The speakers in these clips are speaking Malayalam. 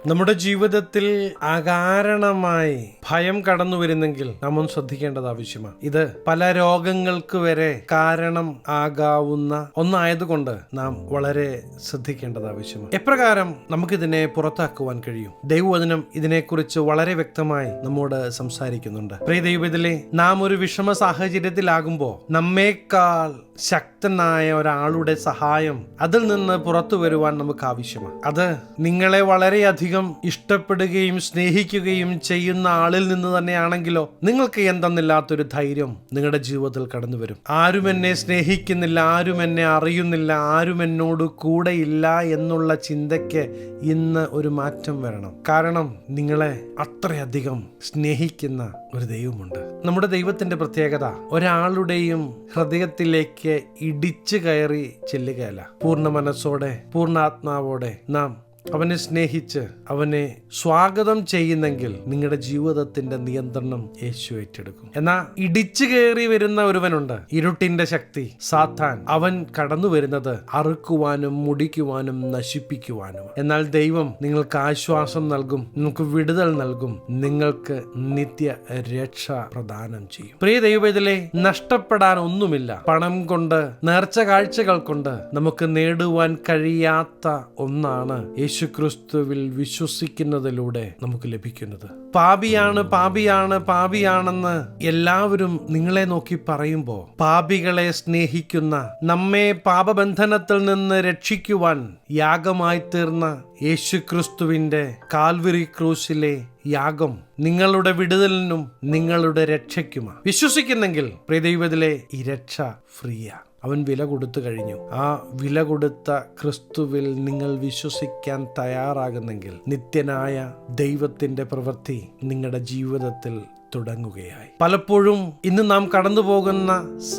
നമ്മുടെ ജീവിതത്തിൽ അകാരണമായി ഭയം കടന്നു വരുന്നെങ്കിൽ നാം ഒന്ന് ശ്രദ്ധിക്കേണ്ടത് ആവശ്യമാണ്. ഇത് പല രോഗങ്ങൾക്ക് വരെ കാരണം ആകാവുന്ന ഒന്നായതുകൊണ്ട് നാം വളരെ ശ്രദ്ധിക്കേണ്ടത് ആവശ്യമാണ്. എപ്രകാരം നമുക്കിതിനെ പുറത്താക്കുവാൻ കഴിയും? ദൈവവചനം ഇതിനെക്കുറിച്ച് വളരെ വ്യക്തമായി നമ്മോട് സംസാരിക്കുന്നുണ്ട്. പ്രിയ ദൈവത്തിലെ, നാം ഒരു വിഷമ സാഹചര്യത്തിലാകുമ്പോൾ നമ്മേക്കാൾ ശക്തനായ ഒരാളുടെ സഹായം അതിൽ നിന്ന് പുറത്തു വരുവാൻ നമുക്ക് ആവശ്യമാണ്. അത് നിങ്ങളെ വളരെയധികം ഇഷ്ടപ്പെടുകയും സ്നേഹിക്കുകയും ചെയ്യുന്ന ആളിൽ നിന്ന് തന്നെയാണെങ്കിലോ നിങ്ങൾക്ക് എന്തെന്നില്ലാത്തൊരു ധൈര്യം നിങ്ങളുടെ ജീവിതത്തിൽ കടന്നു വരും. ആരും എന്നെ സ്നേഹിക്കുന്നില്ല, ആരും എന്നെ അറിയുന്നില്ല, ആരും എന്നോട് കൂടെയില്ല എന്നുള്ള ചിന്തയ്ക്ക് ഇന്ന് ഒരു മാറ്റം വരണം. കാരണം നിങ്ങളെ അത്രയധികം സ്നേഹിക്കുന്ന ഒരു ദൈവമുണ്ട്. നമ്മുടെ ദൈവത്തിന്റെ പ്രത്യേകത ഒരാളുടെയും ഹൃദയത്തിലേക്ക് ഇടിച്ചു കയറി ചെല്ലുകയല്ല. പൂർണ്ണ മനസ്സോടെ പൂർണ്ണാത്മാവോടെ നാം അവനെ സ്നേഹിച്ച് അവനെ സ്വാഗതം ചെയ്യുന്നെങ്കിൽ നിങ്ങളുടെ ജീവിതത്തിന്റെ നിയന്ത്രണം യേശു ഏറ്റെടുക്കും. എന്നാൽ ഇടിച്ചു കയറി വരുന്ന ഒരുവനുണ്ട്, ഇരുട്ടിന്റെ ശക്തി സാത്താൻ. അവൻ കടന്നു വരുന്നത് അറുക്കുവാനും മുടിക്കുവാനും നശിപ്പിക്കുവാനും. എന്നാൽ ദൈവം നിങ്ങൾക്ക് ആശ്വാസം നൽകും, നിങ്ങൾക്ക് വിടുതൽ നൽകും, നിങ്ങൾക്ക് നിത്യ രക്ഷ പ്രദാനം ചെയ്യും. പ്രിയ ദൈവത്തിലെ, നഷ്ടപ്പെടാൻ ഒന്നുമില്ല. പണം കൊണ്ട്, നേർച്ച കാഴ്ചകൾ കൊണ്ട് നമുക്ക് നേടുവാൻ കഴിയാത്ത ഒന്നാണ് യേശുക്രിസ്തുവിൽ വിശ്വസിക്കുന്നതിലൂടെ നമുക്ക് ലഭിക്കുന്നത്. പാപിയാണ് പാപിയാണ് പാപിയാണെന്ന് എല്ലാവരും നിങ്ങളെ നോക്കി പറയുമ്പോൾ, പാപികളെ സ്നേഹിക്കുന്ന, നമ്മെ പാപബന്ധനത്തിൽ നിന്ന് രക്ഷിക്കുവാൻ യാഗമായി തീർന്ന യേശുക്രിസ്തുവിന്റെ കാൽവരി ക്രൂശിലെ യാഗം നിങ്ങളുടെ വിടുതലിനും നിങ്ങളുടെ രക്ഷയ്ക്കുമാണ്. വിശ്വസിക്കുന്നെങ്കിൽ പ്രിയ ദൈവത്തിലെ, ഈ രക്ഷ ഫ്രീയാ. അവൻ വില കൊടുത്തു കഴിഞ്ഞു. ആ വില കൊടുത്ത ക്രിസ്തുവിൽ നിങ്ങൾ വിശ്വസിക്കാൻ തയ്യാറാകുന്നെങ്കിൽ നിത്യനായ ദൈവത്തിന്റെ പ്രവൃത്തി നിങ്ങളുടെ ജീവിതത്തിൽ തുടങ്ങുകയായി. പലപ്പോഴും ഇന്ന് നാം കടന്നു പോകുന്ന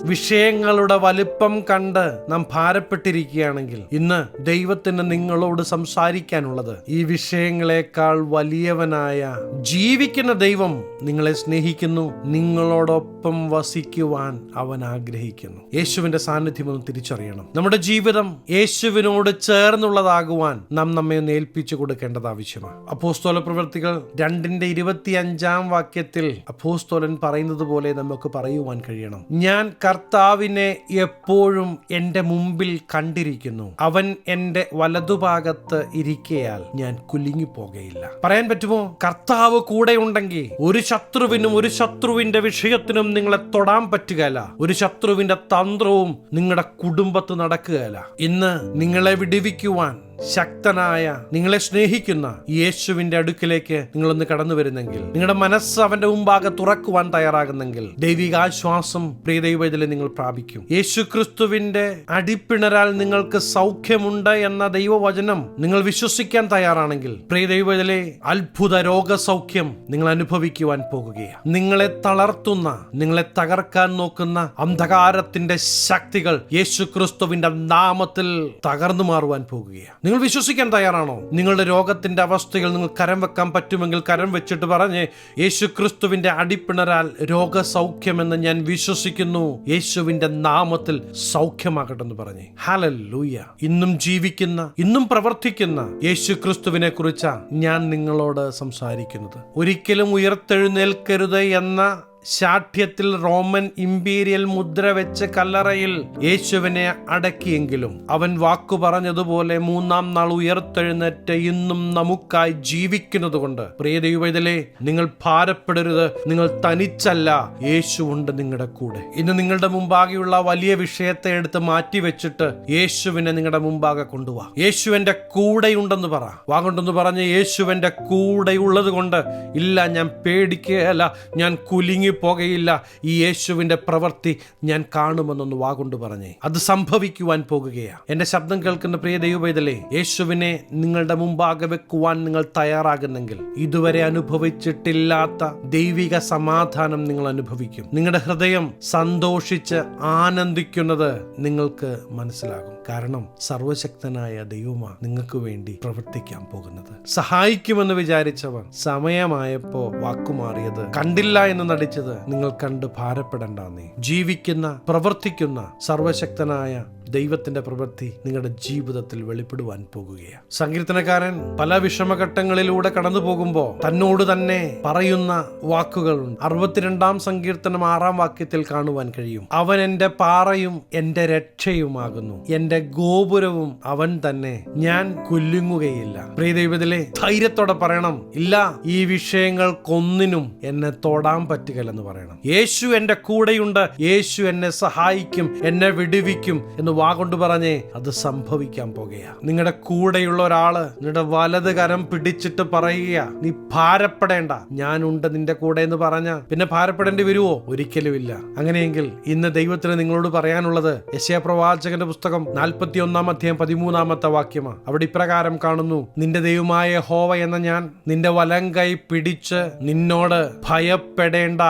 വിഷയങ്ങളുടെ വലിപ്പം കണ്ട് നാം ഭാരപ്പെട്ടിരിക്കുകയാണെങ്കിൽ ഇന്ന് ദൈവത്തിന് നിങ്ങളോട് സംസാരിക്കാനുള്ളത്, ഈ വിഷയങ്ങളെക്കാൾ വലിയവനായ ജീവിക്കുന്ന ദൈവം നിങ്ങളെ സ്നേഹിക്കുന്നു, നിങ്ങളോടൊപ്പം വസിക്കുവാൻ അവൻ ആഗ്രഹിക്കുന്നു. യേശുവിന്റെ സാന്നിധ്യം ഒന്ന് തിരിച്ചറിയണം. നമ്മുടെ ജീവിതം യേശുവിനോട് ചേർന്നുള്ളതാകുവാൻ നാം നമ്മെ ഒന്ന് ഏൽപ്പിച്ചു കൊടുക്കേണ്ടത് ആവശ്യമാണ്. അപ്പോസ്തല പ്രവൃത്തികൾ 2:25 വാക്യത്തിൽ അപ്പോസ്തലൻ പറയുന്നത് പോലെ നമുക്ക് പറയുവാൻ കഴിയണം, ഞാൻ കർത്താവിനെ എപ്പോഴും എൻ്റെ മുമ്പിൽ കണ്ടിരിക്കുന്നു, അവൻ എൻ്റെ വലതുഭാഗത്ത് ഇരിക്കയാൽ ഞാൻ കുലുങ്ങിപ്പോകയില്ല. പറയാൻ പറ്റുമോ? കർത്താവ് കൂടെ ഉണ്ടെങ്കിൽ ഒരു ശത്രുവിനും ഒരു ശത്രുവിന്റെ വിഷയത്തിനും നിങ്ങളെ തൊടാൻ പറ്റുകയില്ല. ഒരു ശത്രുവിന്റെ തന്ത്രവും നിങ്ങളുടെ കുടുംബത്ത് നടക്കുകയില്ല. ഇന്ന് നിങ്ങളെ വിടുവിക്കുവാൻ ശക്തനായ, നിങ്ങളെ സ്നേഹിക്കുന്ന യേശുവിന്റെ അടുക്കിലേക്ക് നിങ്ങളൊന്ന് കടന്നു വരുന്നെങ്കിൽ, നിങ്ങളുടെ മനസ്സ് അവന്റെ മുമ്പാകെ തുറക്കുവാൻ തയ്യാറാകുന്നെങ്കിൽ ദൈവികാശ്വാസം പ്രിയ ദൈവത്തിലെ നിങ്ങൾ പ്രാപിക്കും. യേശുക്രിസ്തുവിന്റെ അടിപ്പിണരാൽ നിങ്ങൾക്ക് സൗഖ്യമുണ്ട് എന്ന ദൈവവചനം നിങ്ങൾ വിശ്വസിക്കാൻ തയ്യാറാണെങ്കിൽ പ്രിയ ദൈവത്തിലെ അത്ഭുത രോഗസൗഖ്യം നിങ്ങൾ അനുഭവിക്കുവാൻ പോകുകയാണ്. നിങ്ങളെ തളർത്തുന്ന, നിങ്ങളെ തകർക്കാൻ നോക്കുന്ന അന്ധകാരത്തിന്റെ ശക്തികൾ യേശുക്രിസ്തുവിന്റെ നാമത്തിൽ തകർന്നു മാറുവാൻ പോകുകയാണ്. നിങ്ങൾ വിശ്വസിക്കാൻ തയ്യാറാണോ? നിങ്ങളുടെ രോഗത്തിന്റെ അവസ്ഥകൾ നിങ്ങൾ കരം വെക്കാൻ പറ്റുമെങ്കിൽ കരം വെച്ചിട്ട് പറഞ്ഞ്, യേശുക്രിസ്തുവിന്റെ അടിപ്പിണരാൽ രോഗസൗഖ്യമെന്ന് ഞാൻ വിശ്വസിക്കുന്നു, യേശുവിന്റെ നാമത്തിൽ സൗഖ്യമാകട്ടെന്ന് പറഞ്ഞ്. ഹല്ലേലൂയ. ഇന്നും ജീവിക്കുന്ന, ഇന്നും പ്രവർത്തിക്കുന്ന യേശുക്രിസ്തുവിനെ കുറിച്ചാണ് ഞാൻ നിങ്ങളോട് സംസാരിക്കുന്നത്. ഒരിക്കലും ഉയർത്തെഴുന്നേൽക്കരുത് എന്ന ശാഠ്യത്തിൽ റോമൻ ഇമ്പീരിയൽ മുദ്ര വെച്ച് കല്ലറയിൽ യേശുവിനെ അടക്കിയെങ്കിലും അവൻ വാക്കു പറഞ്ഞതുപോലെ 3-ാം നാൾ ഉയർത്തെഴുന്നേറ്റ് ഇന്നും നമുക്കായി ജീവിക്കുന്നത് കൊണ്ട് പ്രിയ ദൈവത്തിലെ, നിങ്ങൾ ഭാരപ്പെടരുത്. നിങ്ങൾ തനിച്ചല്ല, യേശുവുണ്ട് നിങ്ങളുടെ കൂടെ. ഇന്ന് നിങ്ങളുടെ മുമ്പാകെയുള്ള വലിയ വിഷയത്തെ എടുത്ത് മാറ്റി വെച്ചിട്ട് യേശുവിനെ നിങ്ങളുടെ മുമ്പാകെ കൊണ്ടുപോവാ. യേശുവിന്റെ കൂടെയുണ്ടെന്ന് പറ. വാങ്ങണ്ടെന്ന് പറഞ്ഞ് യേശുവിന്റെ കൂടെയുള്ളത് കൊണ്ട് ഇല്ല, ഞാൻ പേടിക്കുകയല്ല, ഞാൻ കുലുങ്ങി പോകയില്ല, ഈ യേശുവിന്റെ പ്രവൃത്തി ഞാൻ കാണുമെന്നൊന്ന് വാഗൊണ്ട് പറഞ്ഞേ. അത് സംഭവിക്കുവാൻ പോകുകയാണ്. എന്റെ ശബ്ദം കേൾക്കുന്ന പ്രിയ ദൈവവേദലേ, യേശുവിനെ നിങ്ങളുടെ മുമ്പാകെ വെക്കുവാൻ നിങ്ങൾ തയ്യാറാകുന്നെങ്കിൽ ഇതുവരെ അനുഭവിച്ചിട്ടില്ലാത്ത ദൈവിക സമാധാനം നിങ്ങൾ അനുഭവിക്കും. നിങ്ങളുടെ ഹൃദയം സന്തോഷിച്ച് ആനന്ദിക്കുന്നത് നിങ്ങൾക്ക് മനസ്സിലാകും. കാരണം സർവശക്തനായ ദൈവമാണ് നിങ്ങൾക്ക് വേണ്ടി പ്രവർത്തിക്കാൻ പോകുന്നത്. സഹായിക്കുമെന്ന് വിചാരിച്ചവൻ സമയമായപ്പോ വാക്കുമാറിയത്, കണ്ടില്ല എന്ന് നടിച്ചത് നിങ്ങൾ കണ്ട് ഭാരപ്പെടണ്ടെന്നേ. ജീവിക്കുന്ന, പ്രവർത്തിക്കുന്ന സർവശക്തനായ ദൈവത്തിന്റെ പ്രവൃത്തി നിങ്ങളുടെ ജീവിതത്തിൽ വെളിപ്പെടുവാൻ പോകുകയാണ്. സങ്കീർത്തനക്കാരൻ പല വിഷമഘട്ടങ്ങളിലൂടെ കടന്നു പോകുമ്പോൾ തന്നോട് തന്നെ പറയുന്ന വാക്കുകളുണ്ട്. 62-ാം സങ്കീർത്തനം 6-ാം വാക്യത്തിൽ കാണുവാൻ കഴിയും. അവൻ എന്റെ പാറയും എന്റെ രക്ഷയുമാകുന്നു, എന്റെ ഗോപുരവും അവൻ തന്നെ, ഞാൻ കുലുങ്ങുകയില്ല. പ്രിയ ദൈവത്തിലെ ധൈര്യത്തോടെ പറയണം, ഇല്ല, ഈ വിഷയങ്ങൾക്കൊന്നിനും എന്നെ തൊടാൻ പറ്റുകയില്ലെന്ന് പറയണം. യേശു എന്റെ കൂടെയുണ്ട്, യേശു എന്നെ സഹായിക്കും, എന്നെ വിടുവിക്കും എന്ന് വാഗൊണ്ട് പറഞ്ഞേ അത് സംഭവിക്കാൻ പോകുകയാ. നിങ്ങളുടെ കൂടെയുള്ള ഒരാള് നിങ്ങളുടെ വലത് കരം പിടിച്ചിട്ട് പറയുക, നീ ഭാരപ്പെടേണ്ട, ഞാനുണ്ട് നിന്റെ കൂടെ എന്ന് പറഞ്ഞ പിന്നെ ഭാരപ്പെടേണ്ടി വരുവോ? ഒരിക്കലുമില്ല. അങ്ങനെയെങ്കിൽ ഇന്ന് ദൈവത്തിന് നിങ്ങളോട് പറയാനുള്ളത് യെശയ്യാ പ്രവാചകന്റെ പുസ്തകം 41-ാം അധ്യായം 13-ാമത്തെ വാക്യമാണ്. അവിടെ ഇപ്രകാരം കാണുന്നു, നിന്റെ ദൈവമായ യഹോവ എന്ന ഞാൻ നിന്റെ വലം കൈ പിടിച്ച് നിന്നോട് ഭയപ്പെടേണ്ട,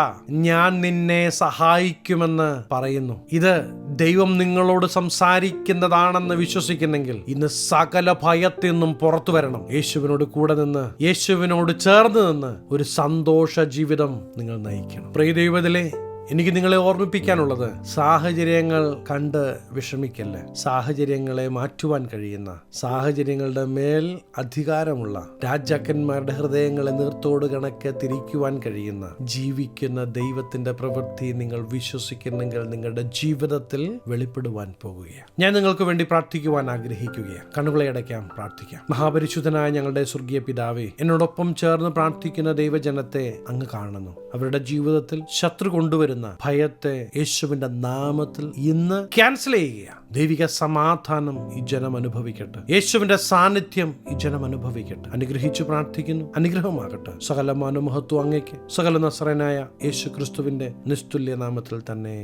ഞാൻ നിന്നെ സഹായിക്കുമെന്ന് പറയുന്നു. ഇത് ദൈവം നിങ്ങളോട് സംസാരിക്കുന്നതാണെന്ന് വിശ്വസിക്കുന്നെങ്കിൽ ഇന്ന് സകല ഭയത്തിൽ നിന്നും പുറത്തു വരണം. യേശുവിനോട് കൂടെ നിന്ന്, യേശുവിനോട് ചേർന്ന് നിന്ന് ഒരു സന്തോഷ ജീവിതം നിങ്ങൾ നയിക്കണം. പ്രിയ ദൈവത്തിലെ എനിക്ക് നിങ്ങളെ ഓർമ്മിപ്പിക്കാനുള്ളത്, സാഹചര്യങ്ങൾ കണ്ട് വിഷമിക്കല്ല. സാഹചര്യങ്ങളെ മാറ്റുവാൻ കഴിയുന്ന, സാഹചര്യങ്ങളുടെ മേൽ അധികാരമുള്ള, രാജാക്കന്മാരുടെ ഹൃദയങ്ങളെ നീർത്തോട് കണക്കെ തിരിക്കുവാൻ കഴിയുന്ന, ജീവിക്കുന്ന ദൈവത്തിന്റെ പ്രവൃത്തി നിങ്ങൾ വിശ്വസിക്കുന്നെങ്കിൽ നിങ്ങളുടെ ജീവിതത്തിൽ വെളിപ്പെടുവാൻ പോകുകയാണ്. ഞാൻ നിങ്ങൾക്ക് വേണ്ടി പ്രാർത്ഥിക്കുവാൻ ആഗ്രഹിക്കുകയാണ്. കണ്ണുകളെ അടയ്ക്കാം, പ്രാർത്ഥിക്കാം. മഹാപരിശുദ്ധനായ ഞങ്ങളുടെ സ്വർഗീയ പിതാവേ, എന്നോടൊപ്പം ചേർന്ന് പ്രാർത്ഥിക്കുന്ന ദൈവജനത്തെ അങ്ങ് കാണുന്നു. അവരുടെ ജീവിതത്തിൽ ശത്രു കൊണ്ടുവരുന്ന ഭയത്തെ യേശുവിന്റെ നാമത്തിൽ ഇന്ന് ക്യാൻസൽ ചെയ്യുക. ദൈവിക സമാധാനം ഈ ജനം അനുഭവിക്കട്ടെ. യേശുവിന്റെ സാന്നിധ്യം ഈ ജനം അനുഭവിക്കട്ടെ. അനുഗ്രഹിച്ചു പ്രാർത്ഥിക്കുന്നു, അനുഗ്രഹമാകട്ടെ. സകല മാനമഹത്വം അങ്ങേക്ക്, സകല നസറേനായ യേശു ക്രിസ്തുവിന്റെ നിസ്തുല്യ നാമത്തിൽ തന്നെ.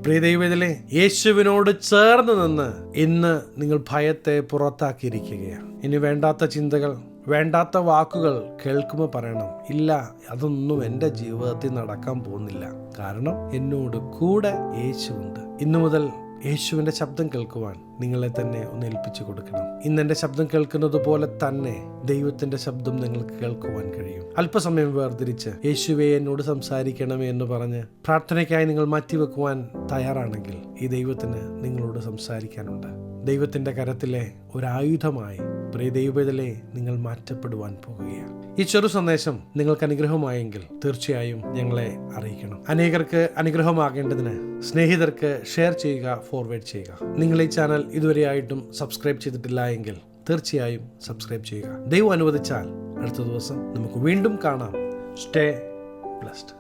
പ്രിയ ദൈവത്തിലെ യേശുവിനോട് ചേർന്ന് നിന്ന് ഇന്ന് നിങ്ങൾ ഭയത്തെ പുറത്താക്കിയിരിക്കുകയാണ്. ഇനി വേണ്ടാത്ത ചിന്തകൾ, വേണ്ടാത്ത വാക്കുകൾ കേൾക്കുമ്പോൾ പറയണം, ഇല്ല, അതൊന്നും എൻ്റെ ജീവിതത്തിൽ നടക്കാൻ പോകുന്നില്ല. കാരണം എന്നോട് കൂടെ യേശുവുണ്ട്. ഇന്നു മുതൽ യേശുവിൻ്റെ ശബ്ദം കേൾക്കുവാൻ നിങ്ങളെ തന്നെ ഒന്ന് ഏൽപ്പിച്ചു കൊടുക്കണം. ഇന്ന് എൻ്റെ ശബ്ദം കേൾക്കുന്നത് പോലെ തന്നെ ദൈവത്തിൻ്റെ ശബ്ദം നിങ്ങൾക്ക് കേൾക്കുവാൻ കഴിയും. അല്പസമയം വേർതിരിച്ച് യേശുവേ എന്നോട് സംസാരിക്കണമേ എന്ന് പറഞ്ഞ് പ്രാർത്ഥനയ്ക്കായി നിങ്ങൾ മാറ്റിവെക്കുവാൻ തയ്യാറാണെങ്കിൽ ഈ ദൈവത്തിന് നിങ്ങളോട് സംസാരിക്കാനുണ്ട്. ദൈവത്തിൻ്റെ കരത്തിലെ ഒരായുധമായി പ്രിയ ദൈവത്തിലെ നിങ്ങൾ മാറ്റപ്പെടുവാൻ പോകുകയാണ്. ഈ ചെറു സന്ദേശം നിങ്ങൾക്ക് അനുഗ്രഹമായെങ്കിൽ തീർച്ചയായും ഞങ്ങളെ അറിയിക്കണം. അനേകർക്ക് അനുഗ്രഹമാകേണ്ടതിന് സ്നേഹിതർക്ക് ഷെയർ ചെയ്യുക, ഫോർവേഡ് ചെയ്യുക. നിങ്ങൾ ഈ ചാനൽ ഇതുവരെയായിട്ടും സബ്സ്ക്രൈബ് ചെയ്തിട്ടില്ല എങ്കിൽ തീർച്ചയായും സബ്സ്ക്രൈബ് ചെയ്യുക. ദൈവം അനുവദിച്ചാൽ അടുത്ത ദിവസം നമുക്ക് വീണ്ടും കാണാം. Stay blessed.